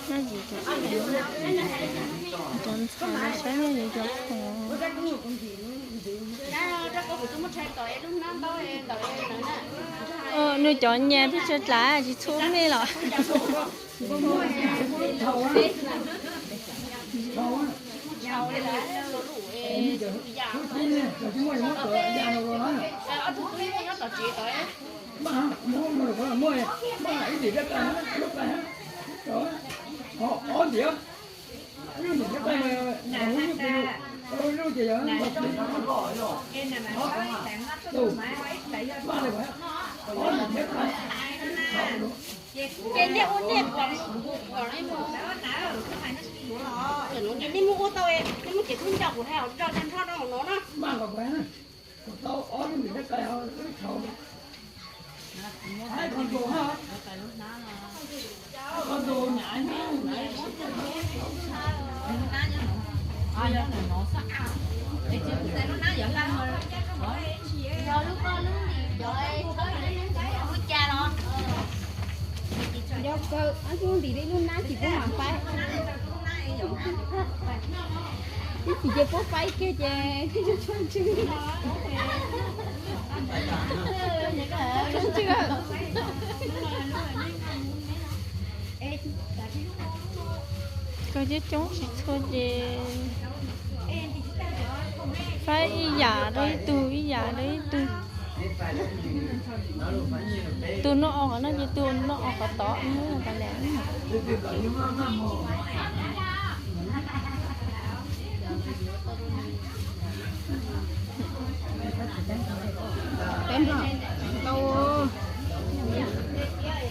nó gì trong sáng nó sáng nó gì cho nuôi chọn nhà thì chết lá chỉ xuống đi rồi đi mua ô tô em, đi mua chiếc khung chọc của heo, cho chân thoát nó nó nó. Mang vào quán, tao ở những cái cây họ thầu. Hai con đồ ha. Con đồ nhảy nhảy. Nó sắc à. Để chứ nó ná giỡn lên rồi. Rồi lúc con nó rồi thôi lấy cái ông cha nó. Đâu cơ, anh xuống thì đi luôn ná chỉ có làm phải. Chị chơi phố phải kia chè, cái cho chưa. Chưa. coi chứ chúng sẽ thôi về phải ý giả đấy tôi nó ở nó như tôi nó ở cả tỏ nữa là cả lẽ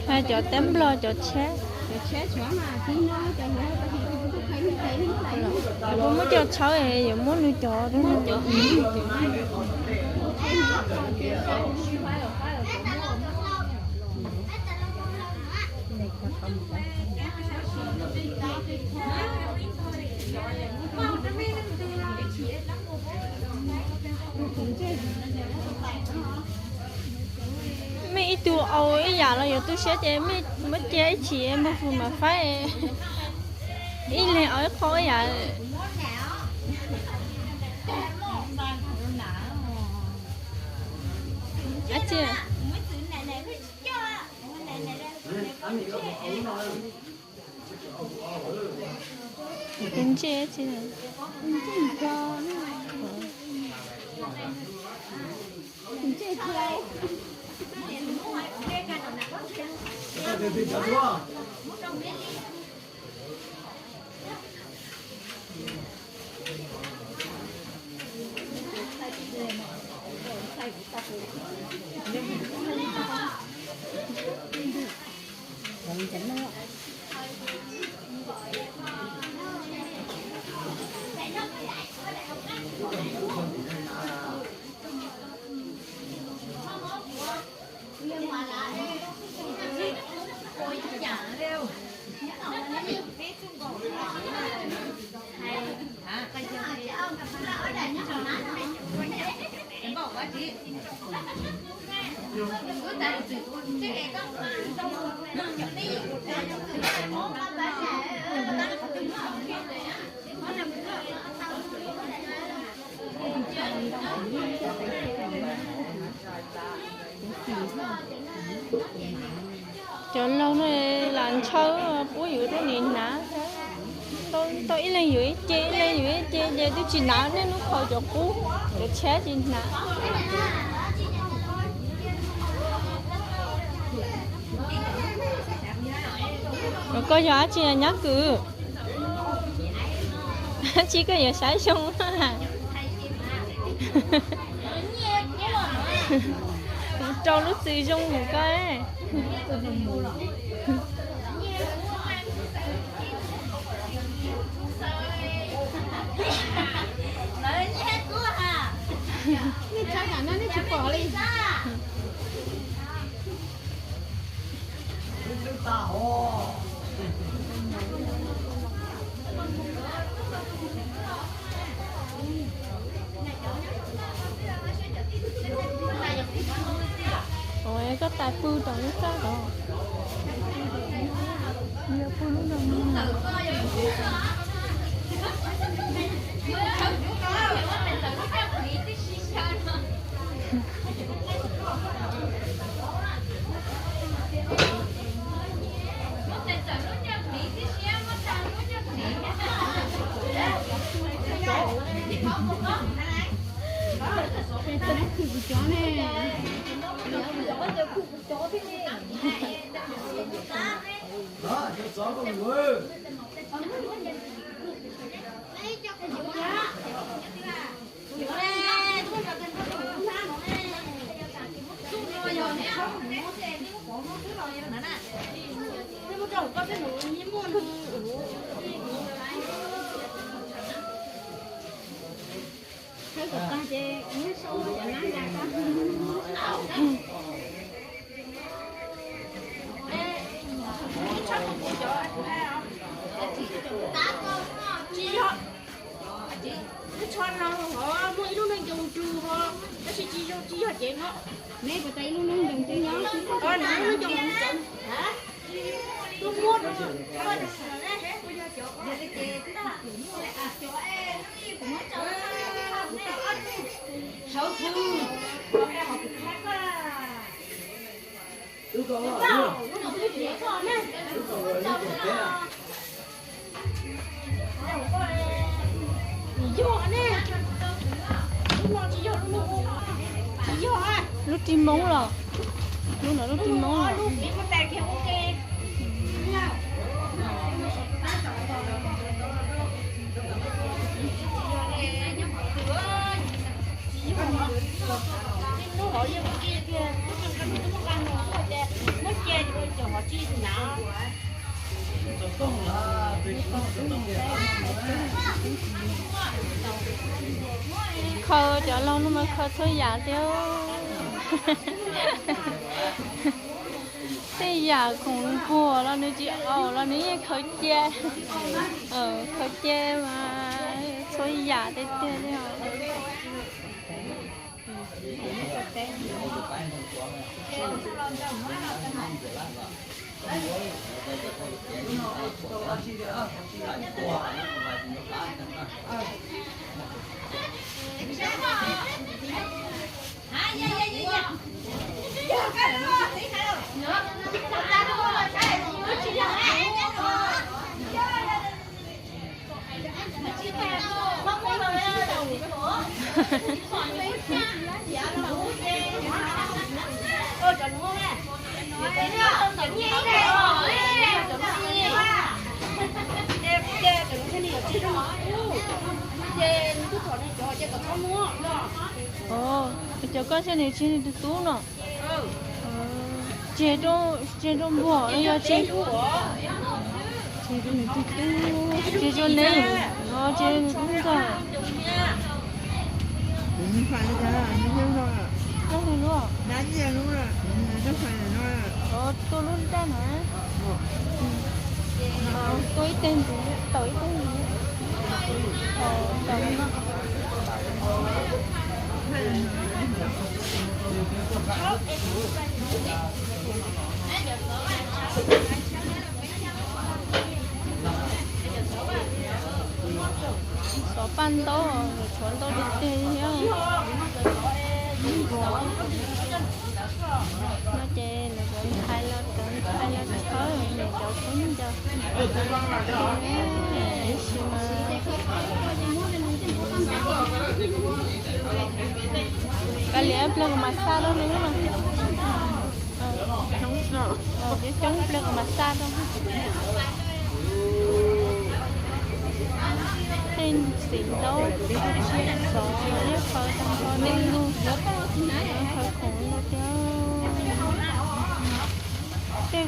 hai chỗ tém lo chỗ chết bố mới cho cháu ấy giờ muốn nuôi chó đó mấy tụi âu ấy giờ là giờ tôi sẽ chơi mấy chơi chị em mà phụ mà phải ý là ở khối vậy à chưa em chơi chứ cho lâu nó làm chớ bố dưới đó nhìn ná tôi lên dưới chơi giờ tôi chỉ ná nên nó khỏi cho cú để chết gì ná rồi có giá chị nhắc cứ chỉ có giờ sáng xong cho nó sử dụng một cái ôi có tài phu trong nó sao đó Giờ cô lúc nào nữa. đó cho chó con người thấy của ta chứ nhớ sâu cho nó ra đó. Mẹ của tay luôn luôn đừng chơi nhớ yêu cầu là yêu cầu là yêu cầu thế à Lúc chim móng rồi. Lúc nào lúc chim móng rồi. Khờ cho lâu nó mới khờ thôi giả tiêu. Thế giả cũng buồn là nếu chị là nếu khờ che. Khờ che mà thôi giả thế thế đấy hả? Ồ, cho con xe này trên được tú nữa. Chế trong bỏ nó giờ chế trong này tú chế trong này chế đúng rồi. Phải là như thế thôi. Nó này luôn. Đã nhiều luôn rồi. Nó phải là nó. Tôi luôn tên hả? Tôi tên gì? Tôi tên gì? Tên nó. Số pan to, chuẩn to đi tiền nhá. Nó chê là vẫn hai lọ chớ này cho cũng cho. Kali plug massage đó nữa mà. Cái chống plug massage đó. Tên xịn đâu. Số nhất khởi tăng con đi luôn. Khởi khổ nó chứ. Tên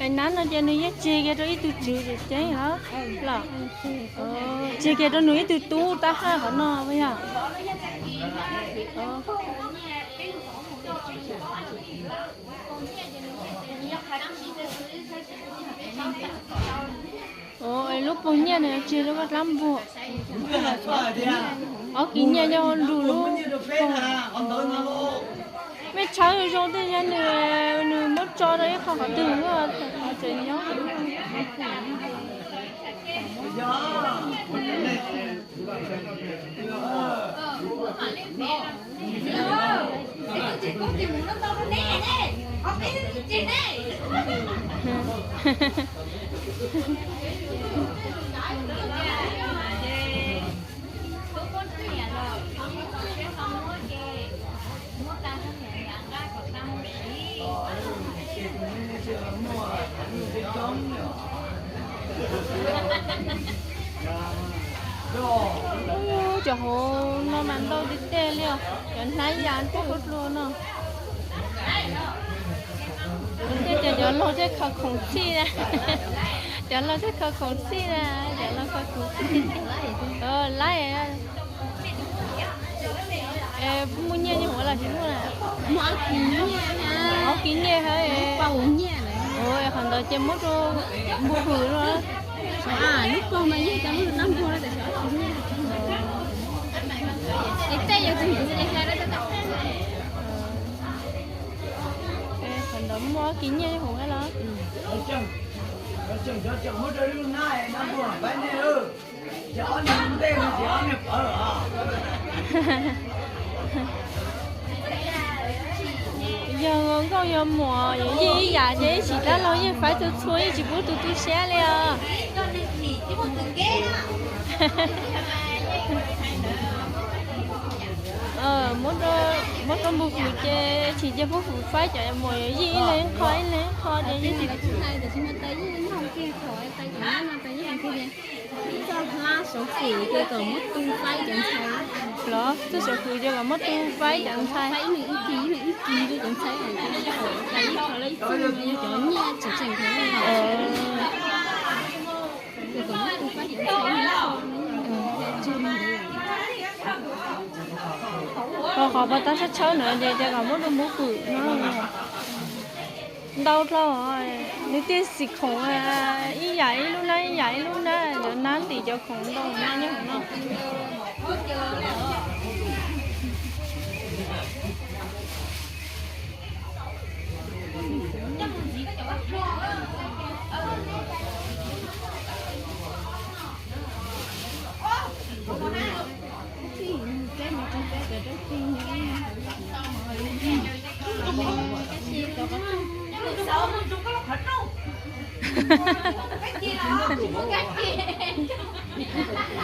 ai nán nó cho nuôi chê cái đó ít tu chữ để chế hả là chê cái đó nuôi tu tu ta ha hả nó bây giờ ôi lúc bông nhẹ này chê nó bắt lắm bộ kỹ nhẹ cho đủ luôn mấy cháu rồi trong thế gian này mất cho đấy không có từ nữa chơi nhớ trời ơi, nó mang đâu đi tê liêu, chẳng thấy dàn tốt luôn nó. Thế giờ lo cái khẩu khổng chi nè, giờ lo cái khẩu khổng chi nè, giờ lo khẩu khổng chi. Lấy mua nhẹ như mỗi lần chúng là mua kín nhẹ hả? Bao nhẹ này. Ôi, còn đợi chơi mất rồi, mua khử rồi. Lúc con mà với tao lúc năm thôi tại sao không nhẹ? Cái tay giờ tôi hiểu cái đó tao. Còn đợi mua kín nhẹ như mỗi lần. Mất rồi luôn này, năm buồn phải nè ư. Chó nằm đây mà chó nè ở. Giờ con giờ mùa gì giả thế chỉ đã lo như phải từ chuối chỉ bút từ xe liền. Mất con bút chơi chỉ cho bút phải chạy mùa gì lên khỏi để gì này để chúng ta tới những hôm kia khỏi tay của nó tới những hôm kia cho hoa số phụ cho còn mất tung tay chẳng thấy đó tôi sẽ phụ cho cả mất tung phải chẳng thay thấy mình ký với chẳng thấy này cái khỏi tay họ lấy phun bây giờ cho nha chụp thành thế này rồi còn mất tung phải chẳng thấy họ bắt ta chắc cháu nữa để cho cả mất được mũ cử nó đau rồi nếu tiên xịt khổng ý giải luôn đấy để nán thì cho khổng đâu nha nhá nó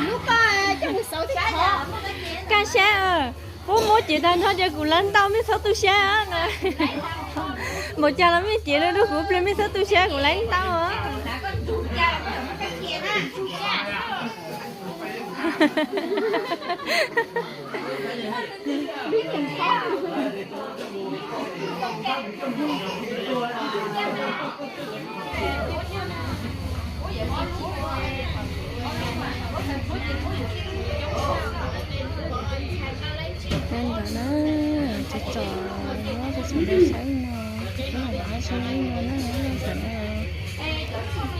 lúc trong 16 thì khó ca xe bố mỗi chị ta nói cho cụ lên tao mới sáu tôi xe á một cha là mấy chị đó nó cũng lên mới sáu tôi xe cụ lấy tao á biết mình khó nên là nó chỉ trò nó chỉ để sáng nó là nó sẽ nó phải